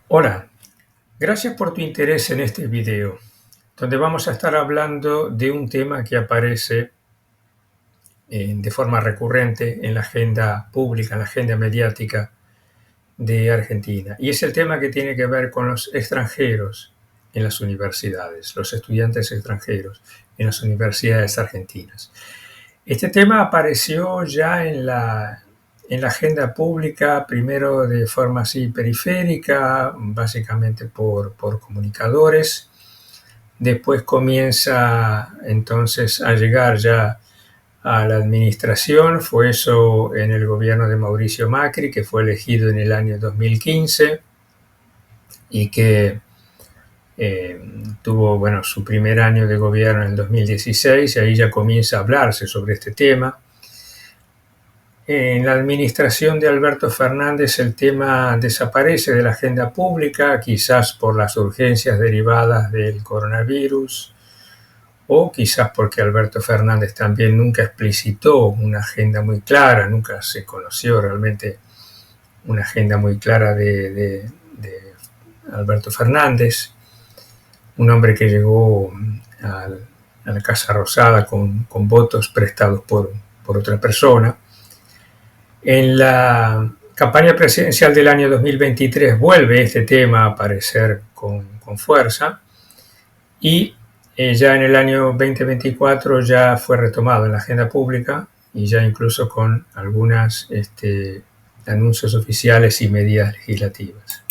Hola, gracias por tu interés en este video, donde vamos a estar hablando de un tema que aparece de forma recurrente en la agenda pública, en la agenda mediática de Argentina. Y es el tema que tiene que ver con los extranjeros en las universidades, los estudiantes extranjeros en las universidades argentinas. Este tema apareció ya en la agenda pública, primero de forma así periférica, básicamente por comunicadores. Después comienza entonces a llegar ya a la administración. Fue eso en el gobierno de Mauricio Macri, que fue elegido en el año 2015 y que tuvo su primer año de gobierno en el 2016, y ahí ya comienza a hablarse sobre este tema. En la administración de Alberto Fernández el tema desaparece de la agenda pública, quizás por las urgencias derivadas del coronavirus, o quizás porque Alberto Fernández también nunca explicitó una agenda muy clara, nunca se conoció realmente una agenda muy clara de Alberto Fernández, un hombre que llegó a la Casa Rosada con votos prestados por otra persona. En la campaña presidencial del año 2023 vuelve este tema a aparecer con fuerza, y ya en el año 2024 ya fue retomado en la agenda pública, y ya incluso con algunos anuncios oficiales y medidas legislativas.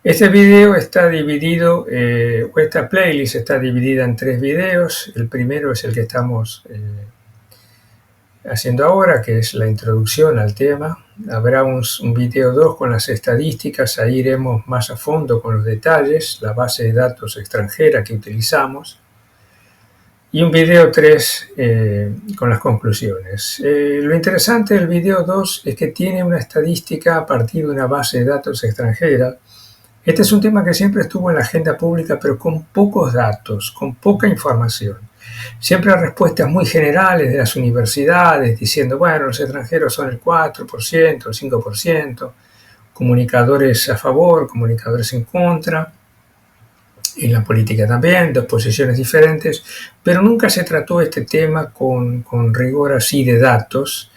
Este video está dividido, o esta playlist está dividida en 3 videos. El primero es el que estamos haciendo ahora, que es la introducción al tema. Habrá un video 2 con las estadísticas, ahí iremos más a fondo con los detalles, la base de datos extranjera que utilizamos, y un video 3 con las conclusiones. Lo interesante del video 2 es que tiene una estadística a partir de una base de datos extranjera. Este es un tema que siempre estuvo en la agenda pública, pero con pocos datos, con poca información. Siempre hay respuestas muy generales de las universidades diciendo, bueno, los extranjeros son el 4%, el 5%, comunicadores a favor, comunicadores en contra, en la política también, dos posiciones diferentes, pero nunca se trató este tema con rigor así de datos,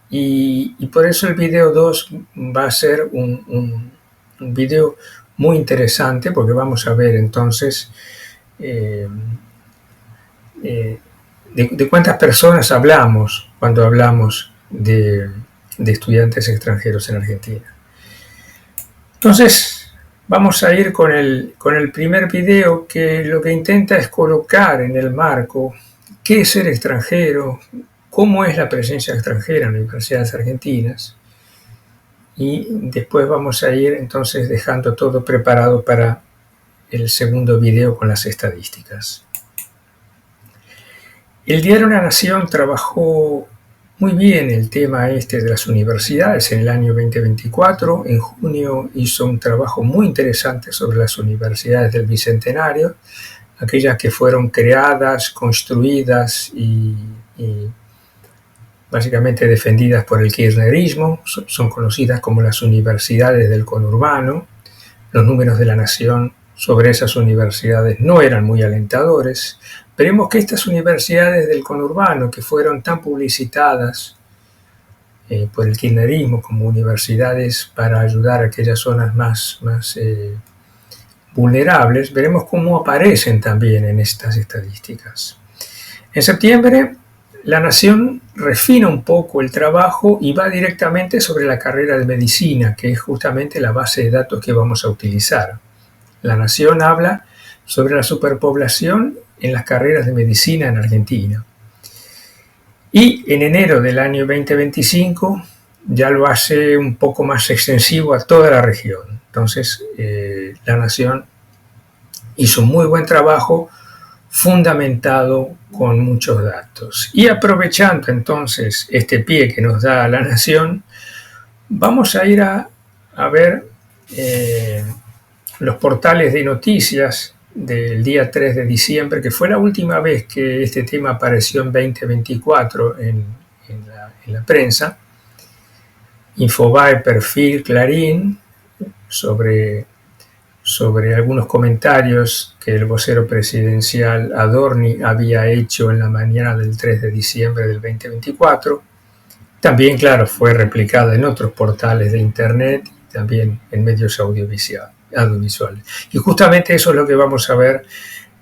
y por eso el video 2 va a ser un video muy interesante, porque vamos a ver entonces de cuántas personas hablamos cuando hablamos de estudiantes extranjeros en Argentina. Entonces, vamos a ir con el primer video, que lo que intenta es colocar en el marco qué es ser extranjero, cómo es la presencia extranjera en las universidades argentinas, y después vamos a ir entonces dejando todo preparado para el segundo video con las estadísticas. El diario La Nación trabajó muy bien el tema de las universidades en el año 2024. En junio hizo un trabajo muy interesante sobre las universidades del Bicentenario, aquellas que fueron creadas, construidas y básicamente defendidas por el kirchnerismo. Son conocidas como las universidades del conurbano. Los números de La Nación sobre esas universidades no eran muy alentadores. Veremos que estas universidades del conurbano, que fueron tan publicitadas por el kirchnerismo como universidades para ayudar a aquellas zonas más vulnerables, veremos cómo aparecen también en estas estadísticas. En septiembre, La Nación refina un poco el trabajo y va directamente sobre la carrera de medicina, que es justamente la base de datos que vamos a utilizar. La Nación habla sobre la superpoblación en las carreras de medicina en Argentina. Y en enero del año 2025 ya lo hace un poco más extensivo a toda la región. Entonces, La Nación hizo un muy buen trabajo, fundamentado con muchos datos. Y aprovechando entonces este pie que nos da La Nación, vamos a ir a ver los portales de noticias del día 3 de diciembre, que fue la última vez que este tema apareció en 2024 en la prensa. Infobae, Perfil, Clarín, sobre sobre algunos comentarios que el vocero presidencial Adorni había hecho en la mañana del 3 de diciembre del 2024. También, claro, fue replicada en otros portales de Internet y también en medios audiovisuales. Y justamente eso es lo que vamos a ver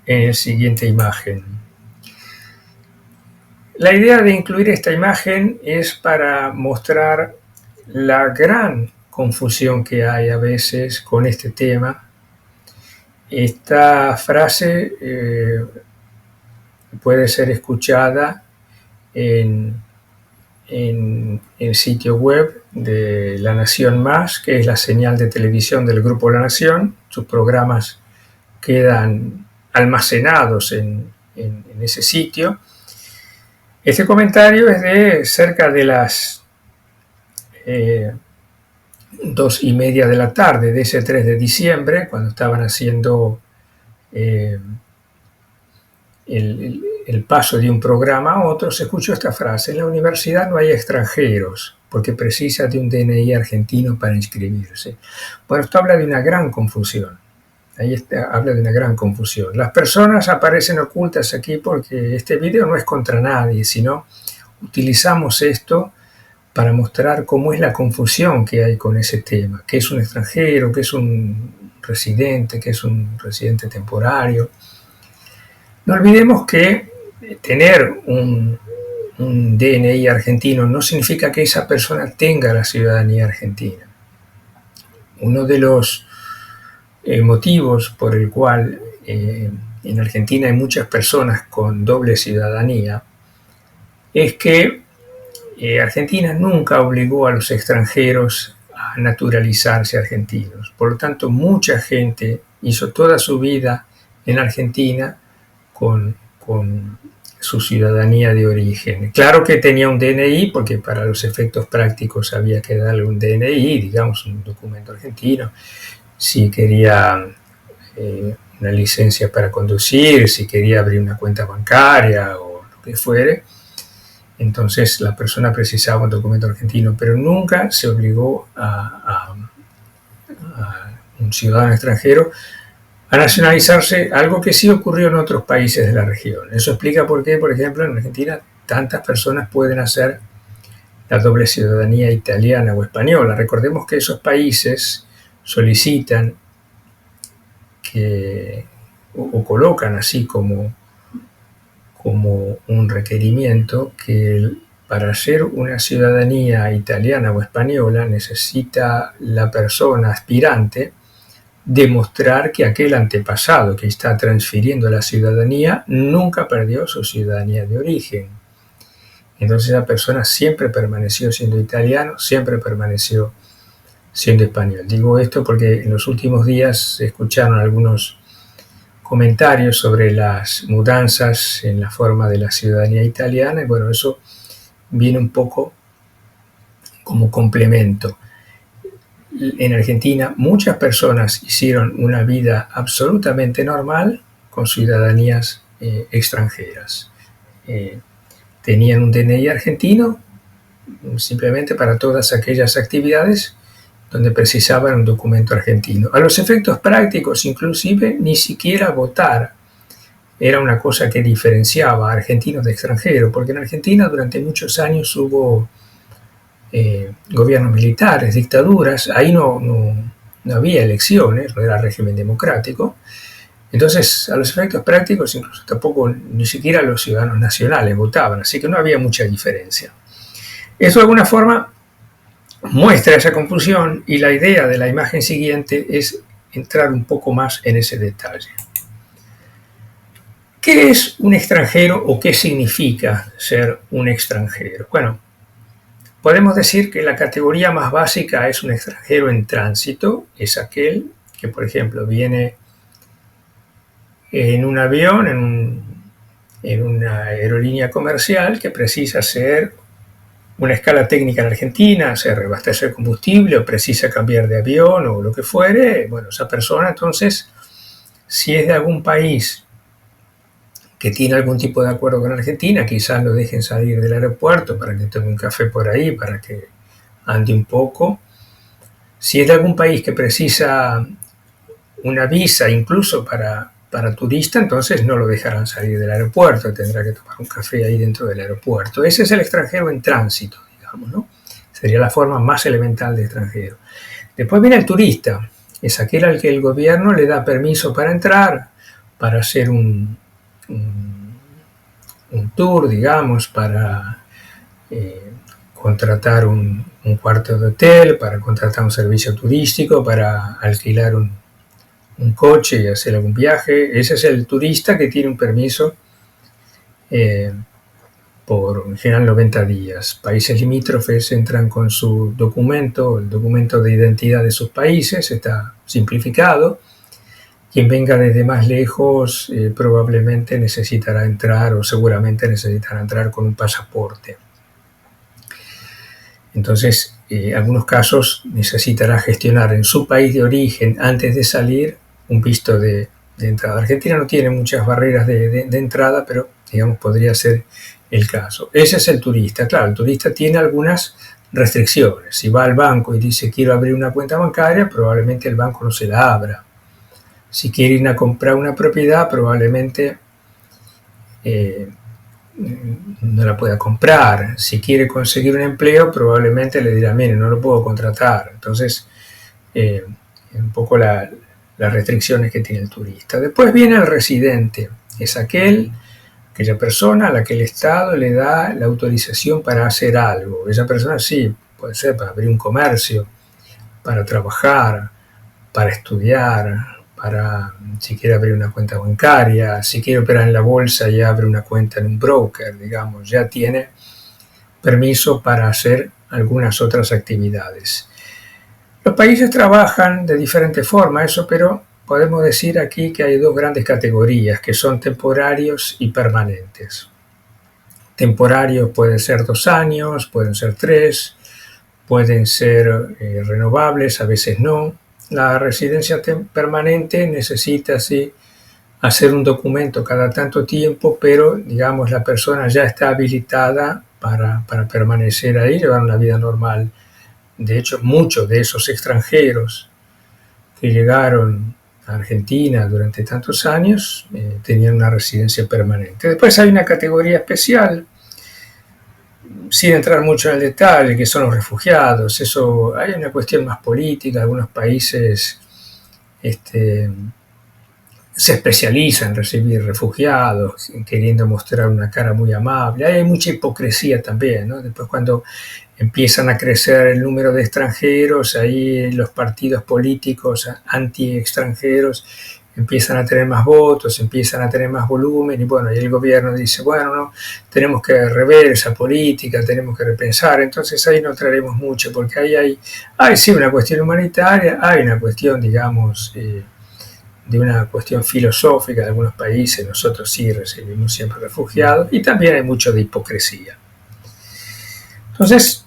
en la siguiente imagen. La idea de incluir esta imagen es para mostrar la gran confusión que hay a veces con este tema. Esta frase puede ser escuchada en el sitio web de La Nación Más, que es la señal de televisión del Grupo La Nación. Sus programas quedan almacenados en ese sitio. Este comentario es de cerca de las 2:30 de la tarde de ese 3 de diciembre, cuando estaban haciendo el paso de un programa a otro. Se escuchó esta frase: en la universidad no hay extranjeros porque precisa de un DNI argentino para inscribirse. Bueno, esto habla de una gran confusión. Habla de una gran confusión. Las personas aparecen ocultas aquí porque este video no es contra nadie, sino utilizamos esto para mostrar cómo es la confusión que hay con ese tema, qué es un extranjero, qué es un residente, qué es un residente temporario. No olvidemos que tener un DNI argentino no significa que esa persona tenga la ciudadanía argentina. Uno de los motivos por el cual en Argentina hay muchas personas con doble ciudadanía es que Argentina nunca obligó a los extranjeros a naturalizarse argentinos. Por lo tanto, mucha gente hizo toda su vida en Argentina con su ciudadanía de origen. Claro que tenía un DNI, porque para los efectos prácticos había que darle un DNI, digamos un documento argentino, si quería una licencia para conducir, si quería abrir una cuenta bancaria o lo que fuere. Entonces la persona precisaba un documento argentino, pero nunca se obligó a un ciudadano extranjero a nacionalizarse, algo que sí ocurrió en otros países de la región. Eso explica por qué, por ejemplo, en Argentina tantas personas pueden hacer la doble ciudadanía italiana o española. Recordemos que esos países solicitan o colocan así como un requerimiento que para hacer una ciudadanía italiana o española necesita la persona aspirante demostrar que aquel antepasado que está transfiriendo la ciudadanía nunca perdió su ciudadanía de origen. Entonces esa persona siempre permaneció siendo italiano, siempre permaneció siendo español. Digo esto porque en los últimos días se escucharon algunos comentarios sobre las mudanzas en la forma de la ciudadanía italiana, y bueno, eso viene un poco como complemento. En Argentina muchas personas hicieron una vida absolutamente normal con ciudadanías extranjeras. Tenían un DNI argentino simplemente para todas aquellas actividades donde precisaban un documento argentino. A los efectos prácticos, inclusive, ni siquiera votar era una cosa que diferenciaba a argentinos de extranjeros, porque en Argentina durante muchos años hubo gobiernos militares, dictaduras. Ahí no había elecciones, no era régimen democrático. Entonces, a los efectos prácticos, incluso tampoco ni siquiera los ciudadanos nacionales votaban, así que no había mucha diferencia. Eso de alguna forma muestra esa confusión, y la idea de la imagen siguiente es entrar un poco más en ese detalle. ¿Qué es un extranjero o qué significa ser un extranjero? Bueno, podemos decir que la categoría más básica es un extranjero en tránsito. Es aquel que, por ejemplo, viene en un avión, en una aerolínea comercial, que precisa hacer una escala técnica en Argentina, hacer reabastecer combustible o precisa cambiar de avión o lo que fuere. Bueno, esa persona entonces, si es de algún país que tiene algún tipo de acuerdo con Argentina, quizás lo dejen salir del aeropuerto para que tome un café por ahí, para que ande un poco. Si es de algún país que precisa una visa incluso para turista, entonces no lo dejarán salir del aeropuerto, tendrá que tomar un café ahí dentro del aeropuerto. Ese es el extranjero en tránsito, digamos, ¿no? Sería la forma más elemental de extranjero. Después viene el turista, es aquel al que el gobierno le da permiso para entrar, para hacer un tour, digamos, para contratar un cuarto de hotel, para contratar un servicio turístico, para alquilar un coche y hacer algún viaje. Ese es el turista que tiene un permiso por en general 90 días. Países limítrofes entran con su documento, el documento de identidad de sus países, está simplificado. Quien venga desde más lejos probablemente necesitará entrar o seguramente necesitará entrar con un pasaporte. Entonces, en algunos casos necesitará gestionar en su país de origen, antes de salir, un visto de entrada. Argentina no tiene muchas barreras de entrada, pero digamos podría ser el caso. Ese es el turista. Claro, el turista tiene algunas restricciones. Si va al banco y dice quiero abrir una cuenta bancaria, probablemente el banco no se la abra. Si quiere ir a comprar una propiedad, probablemente no la pueda comprar. Si quiere conseguir un empleo, probablemente le dirá, mire, no lo puedo contratar. Entonces, un poco las restricciones que tiene el turista. Después viene el residente. Es aquella persona a la que el Estado le da la autorización para hacer algo. Esa persona sí, puede ser para abrir un comercio, para trabajar, para estudiar, para si quiere abrir una cuenta bancaria, si quiere operar en la bolsa y abre una cuenta en un broker, digamos, ya tiene permiso para hacer algunas otras actividades. Los países trabajan de diferente forma, eso, pero podemos decir aquí que hay dos grandes categorías, que son temporarios y permanentes. Temporarios pueden ser 2 años, pueden ser 3, pueden ser renovables, a veces no. La residencia permanente necesita sí hacer un documento cada tanto tiempo, pero digamos la persona ya está habilitada para permanecer ahí, llevar una vida normal. De hecho, muchos de esos extranjeros que llegaron a Argentina durante tantos años tenían una residencia permanente. Después hay una categoría especial, sin entrar mucho en el detalle, que son los refugiados. Eso, hay una cuestión más política. Algunos países se especializan en recibir refugiados, queriendo mostrar una cara muy amable. Hay mucha hipocresía también, ¿no? Después, cuando empiezan a crecer el número de extranjeros, ahí los partidos políticos anti-extranjeros empiezan a tener más votos, empiezan a tener más volumen, y bueno, y el gobierno dice, bueno, no, tenemos que rever esa política, tenemos que repensar. Entonces ahí no traeremos mucho, porque ahí hay sí una cuestión humanitaria, hay una cuestión, digamos, de una cuestión filosófica de algunos países. Nosotros sí recibimos siempre refugiados, y también hay mucho de hipocresía. Entonces,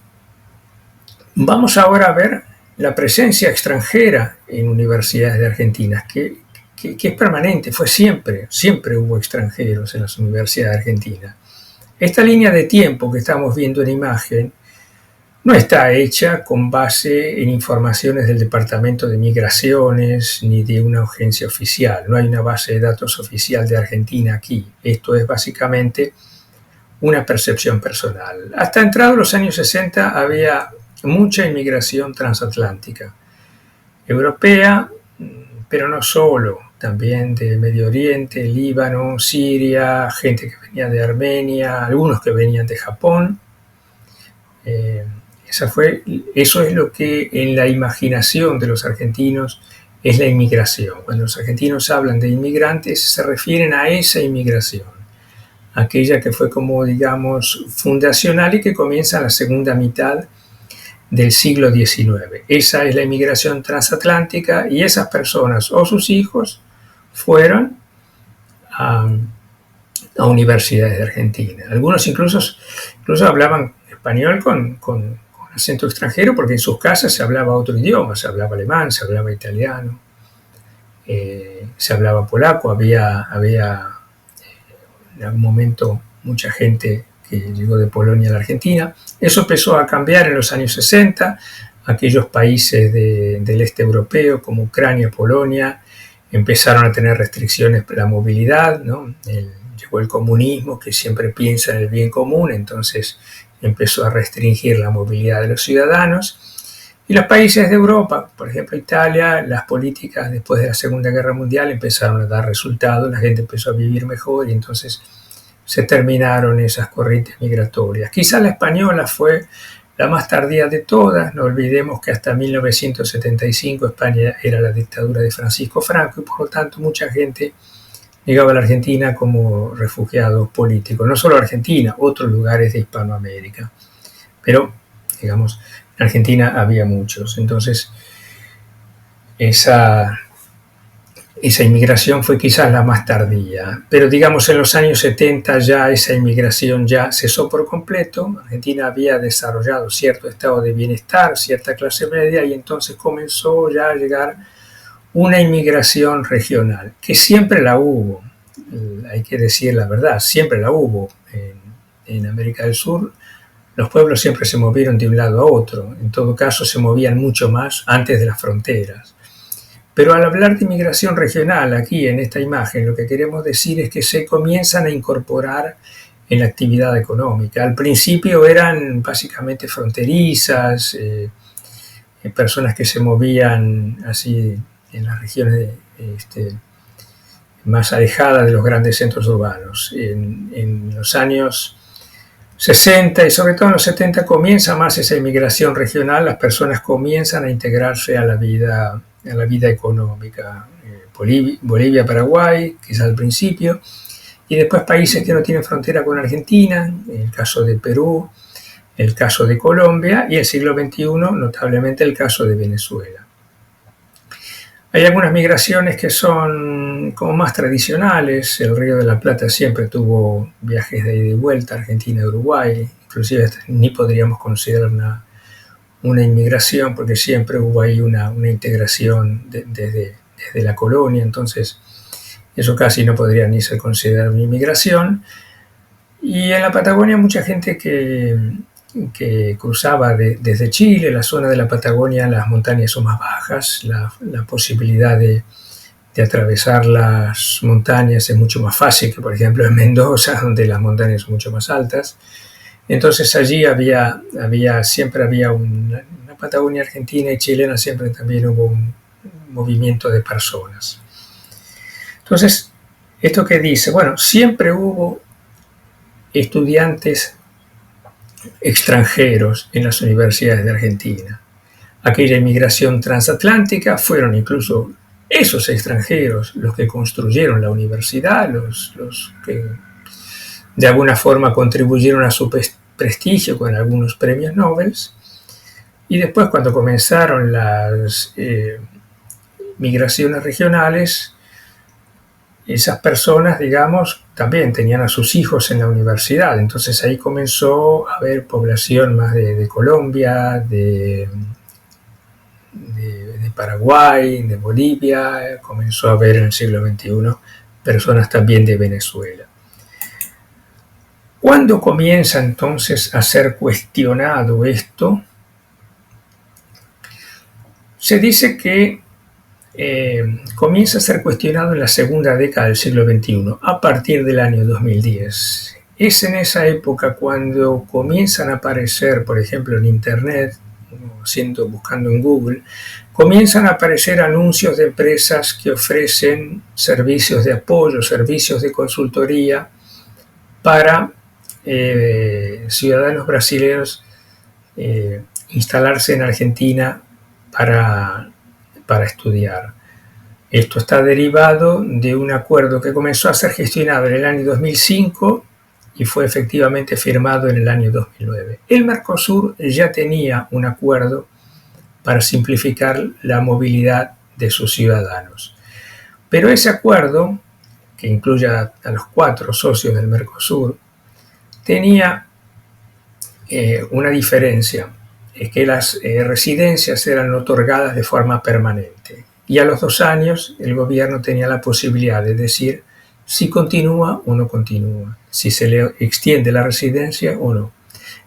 vamos ahora a ver la presencia extranjera en universidades de Argentina, que es permanente, fue siempre hubo extranjeros en las universidades de Argentina. Esta línea de tiempo que estamos viendo en imagen no está hecha con base en informaciones del Departamento de Migraciones ni de una agencia oficial. No hay una base de datos oficial de Argentina aquí. Esto es básicamente una percepción personal. Hasta entrados los años 60 había mucha inmigración transatlántica, europea, pero no solo, también de Medio Oriente, Líbano, Siria, gente que venía de Armenia, algunos que venían de Japón. Eso es lo que en la imaginación de los argentinos es la inmigración. Cuando los argentinos hablan de inmigrantes, se refieren a esa inmigración, aquella que fue como, digamos, fundacional y que comienza en la segunda mitad del siglo XIX. Esa es la inmigración transatlántica, y esas personas o sus hijos fueron a universidades de Argentina. Algunos incluso hablaban español con acento extranjero, porque en sus casas se hablaba otro idioma, se hablaba alemán, se hablaba italiano, se hablaba polaco. Había en algún momento mucha gente que llegó de Polonia a la Argentina. Eso empezó a cambiar en los años 60. Aquellos países del este europeo como Ucrania, Polonia, empezaron a tener restricciones para la movilidad, ¿no? Llegó el comunismo, que siempre piensa en el bien común, entonces empezó a restringir la movilidad de los ciudadanos. Y los países de Europa, por ejemplo Italia, las políticas después de la Segunda Guerra Mundial empezaron a dar resultados, la gente empezó a vivir mejor y entonces se terminaron esas corrientes migratorias. Quizá la española fue la más tardía de todas, no olvidemos que hasta 1975 España era la dictadura de Francisco Franco y por lo tanto mucha gente llegaba a la Argentina como refugiados políticos, no solo Argentina, otros lugares de Hispanoamérica, pero digamos, en Argentina había muchos, entonces esa inmigración fue quizás la más tardía, pero digamos en los años 70 ya esa inmigración ya cesó por completo. Argentina había desarrollado cierto estado de bienestar, cierta clase media y entonces comenzó ya a llegar una inmigración regional, que siempre la hubo, hay que decir la verdad, siempre la hubo. En América del Sur los pueblos siempre se movieron de un lado a otro, en todo caso se movían mucho más antes de las fronteras. Pero al hablar de inmigración regional, aquí en esta imagen, lo que queremos decir es que se comienzan a incorporar en la actividad económica. Al principio eran básicamente fronterizas, personas que se movían así en las regiones más alejadas de los grandes centros urbanos. En los años 60 y sobre todo en los 70 comienza más esa inmigración regional, las personas comienzan a integrarse a la vida económica. Bolivia, Paraguay, quizás al principio, y después países que no tienen frontera con Argentina, el caso de Perú, el caso de Colombia y el siglo XXI, notablemente el caso de Venezuela. Hay algunas migraciones que son como más tradicionales. El Río de la Plata siempre tuvo viajes de ida y vuelta, Argentina y Uruguay, inclusive ni podríamos considerar una inmigración porque siempre hubo ahí una integración desde la colonia, entonces eso casi no podría ni ser considerado una inmigración. Y en la Patagonia mucha gente que cruzaba desde Chile, la zona de la Patagonia, las montañas son más bajas, la posibilidad de atravesar las montañas es mucho más fácil que por ejemplo en Mendoza, donde las montañas son mucho más altas. Entonces allí siempre había una Patagonia argentina y chilena, siempre también hubo un movimiento de personas. Entonces, ¿esto qué dice? Bueno, siempre hubo estudiantes extranjeros en las universidades de Argentina. Aquella inmigración transatlántica fueron incluso esos extranjeros los que construyeron la universidad, los que de alguna forma contribuyeron a su prestigio con algunos premios Nobel. Y después cuando comenzaron las migraciones regionales, esas personas, digamos, también tenían a sus hijos en la universidad. Entonces ahí comenzó a haber población más de Colombia, de Paraguay, de Bolivia. Comenzó a haber en el siglo XXI personas también de Venezuela. ¿Cuándo comienza entonces a ser cuestionado esto? Se dice que comienza a ser cuestionado en la segunda década del siglo XXI, a partir del año 2010. Es en esa época cuando comienzan a aparecer, por ejemplo, en Internet, buscando en Google, comienzan a aparecer anuncios de empresas que ofrecen servicios de apoyo, servicios de consultoría para ciudadanos brasileños instalarse en Argentina para estudiar. Esto está derivado de un acuerdo que comenzó a ser gestionado en el año 2005 y fue efectivamente firmado en el año 2009. El Mercosur ya tenía un acuerdo para simplificar la movilidad de sus ciudadanos. Pero ese acuerdo, que incluye a los 4 socios del Mercosur, tenía una diferencia, es que las residencias eran otorgadas de forma permanente y a los 2 años el gobierno tenía la posibilidad de decir si continúa o no continúa, si se le extiende la residencia o no.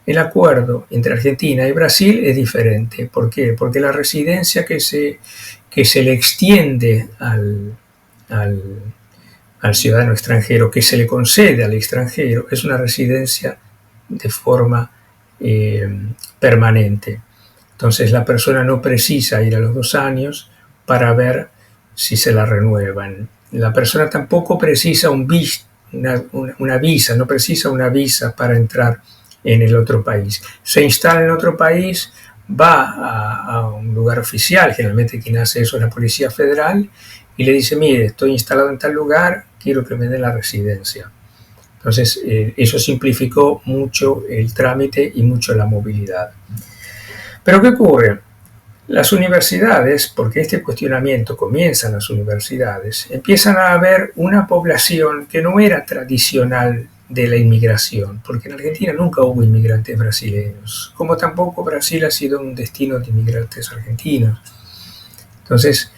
El acuerdo entre Argentina y Brasil es diferente. ¿Por qué? Porque la residencia que se le extiende al al, al ciudadano extranjero, que se le concede al extranjero, es una residencia de forma permanente. Entonces la persona no precisa ir a los 2 años para ver si se la renuevan. La persona tampoco precisa una visa, no precisa una visa para entrar en el otro país. Se instala en otro país, va a un lugar oficial, generalmente quien hace eso es la Policía Federal, y le dice, mire, estoy instalado en tal lugar, quiero que me den la residencia. Entonces, eso simplificó mucho el trámite y mucho la movilidad. Pero ¿qué ocurre? Las universidades, porque este cuestionamiento comienza en las universidades, empiezan a haber una población que no era tradicional de la inmigración, porque en Argentina nunca hubo inmigrantes brasileños, como tampoco Brasil ha sido un destino de inmigrantes argentinos. Entonces,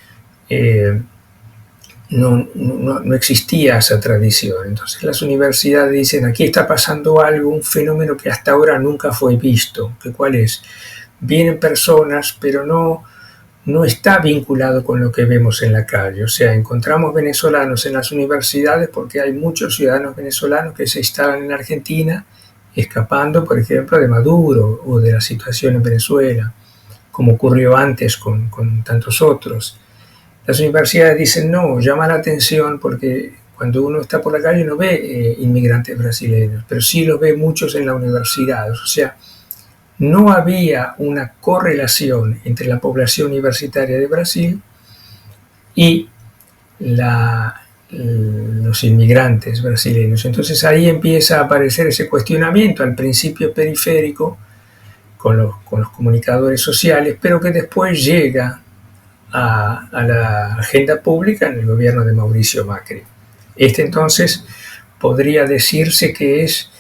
no existía esa tradición. Entonces las universidades dicen, aquí está pasando algo, un fenómeno que hasta ahora nunca fue visto. ¿Cuál es? Vienen personas, pero no está vinculado con lo que vemos en la calle. O sea, encontramos venezolanos en las universidades porque hay muchos ciudadanos venezolanos que se instalan en Argentina escapando, por ejemplo, de Maduro o de la situación en Venezuela, como ocurrió antes con tantos otros. Las universidades dicen no, llama la atención porque cuando uno está por la calle no ve inmigrantes brasileños, pero sí los ve muchos en la universidad. O sea, no había una correlación entre la población universitaria de Brasil y los inmigrantes brasileños. Entonces ahí empieza a aparecer ese cuestionamiento, al principio periférico, con los comunicadores sociales, pero que después llega a la agenda pública en el gobierno de Mauricio Macri. Entonces podría decirse que es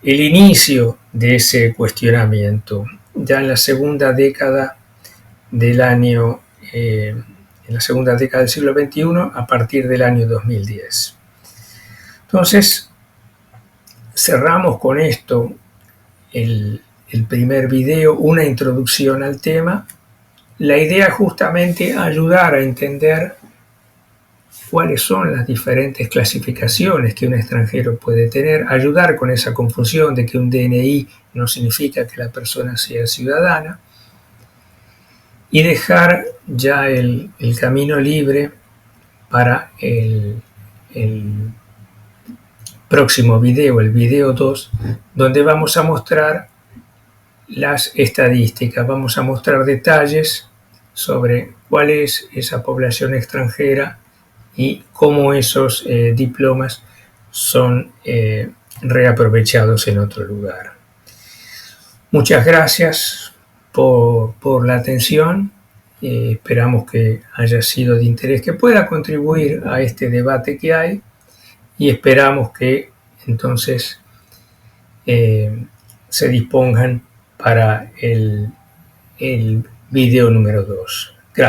el inicio de ese cuestionamiento, ya en la segunda década del año, en la segunda década del siglo XXI, a partir del año 2010. Entonces, cerramos con esto el primer video, una introducción al tema. La idea es justamente ayudar a entender cuáles son las diferentes clasificaciones que un extranjero puede tener, ayudar con esa confusión de que un DNI no significa que la persona sea ciudadana, y dejar ya el camino libre para el próximo video, el video 2, donde vamos a mostrar las estadísticas, vamos a mostrar detalles sobre cuál es esa población extranjera y cómo esos diplomas son reaprovechados en otro lugar. Muchas gracias por la atención. Esperamos que haya sido de interés, que pueda contribuir a este debate que hay, y esperamos que entonces se dispongan para el video número 2.